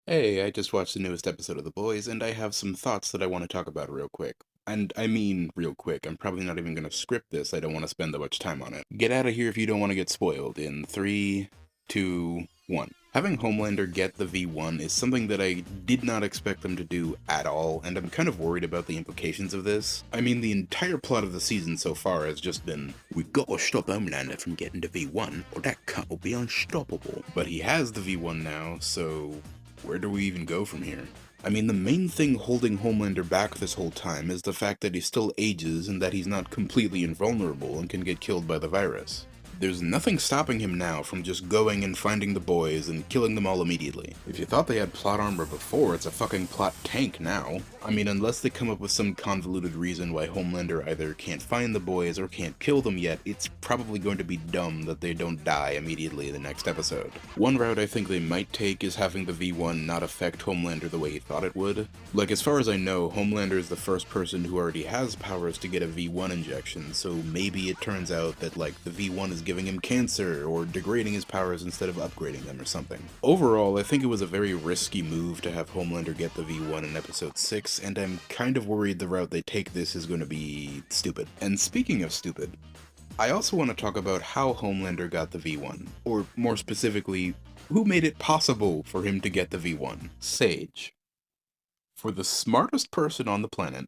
Hey, I just watched the newest episode of The Boys, and I have some thoughts that I want to talk about real quick. And I mean real quick. I'm probably not even going to script this. I don't want to spend that much time on it. Get out of here if you don't want to get spoiled. In three, two, one. Having Homelander get the V1 is something that I did not expect them to do at all, and I'm kind of worried about the implications of this. I mean, the entire plot of the season so far has just been, we gotta stop Homelander from getting the V1, or that cunt will be unstoppable. But he has the V1 now, so where do we even go from here? I mean, the main thing holding Homelander back this whole time is the fact that he still ages and that he's not completely invulnerable and can get killed by the virus. There's nothing stopping him now from just going and finding the boys and killing them all immediately. If you thought they had plot armor before, it's a fucking plot tank now. I mean, unless they come up with some convoluted reason why Homelander either can't find the boys or can't kill them yet, it's probably going to be dumb that they don't die immediately in the next episode. One route I think they might take is having the V1 not affect Homelander the way he thought it would. Like, as far as I know, Homelander is the first person who already has powers to get a V1 injection, so maybe it turns out that, like, the V1 is giving him cancer, or degrading his powers instead of upgrading them or something. Overall, I think it was a very risky move to have Homelander get the V1 in episode 6, and I'm kind of worried the route they take this is going to be stupid. And speaking of stupid, I also want to talk about how Homelander got the V1, or more specifically, who made it possible for him to get the V1? Sage. For the smartest person on the planet,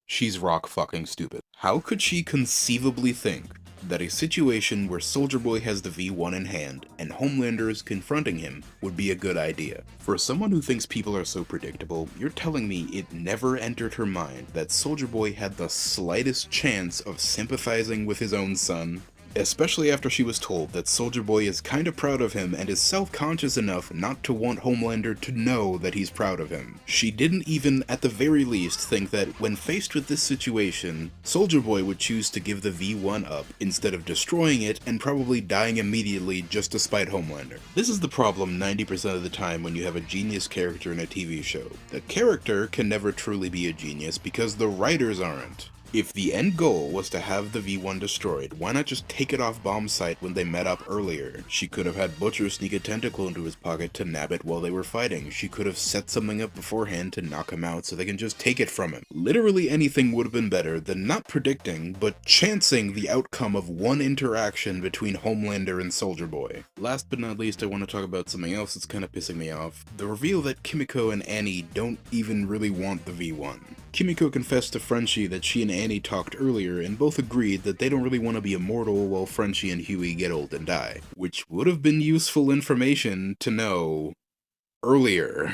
she's rock fucking stupid. How could she conceivably think that a situation where Soldier Boy has the V1 in hand and Homelander is confronting him would be a good idea? For someone who thinks people are so predictable, you're telling me it never entered her mind that Soldier Boy had the slightest chance of sympathizing with his own son? Especially after she was told that Soldier Boy is kinda proud of him and is self-conscious enough not to want Homelander to know that he's proud of him. She didn't even, at the very least, think that when faced with this situation, Soldier Boy would choose to give the V1 up instead of destroying it and probably dying immediately just to spite Homelander. This is the problem 90% of the time when you have a genius character in a TV show. The character can never truly be a genius because the writers aren't. If the end goal was to have the V1 destroyed, why not just take it off Bomb's site when they met up earlier? She could have had Butcher sneak a tentacle into his pocket to nab it while they were fighting. She could have set something up beforehand to knock him out so they can just take it from him. Literally anything would have been better than not predicting, but chancing the outcome of one interaction between Homelander and Soldier Boy. Last but not least, I want to talk about something else that's kind of pissing me off. The reveal that Kimiko and Annie don't even really want the V1. Kimiko confessed to Frenchie that she and Annie talked earlier and both agreed that they don't really want to be immortal while Frenchie and Huey get old and die, which would have been useful information to know earlier.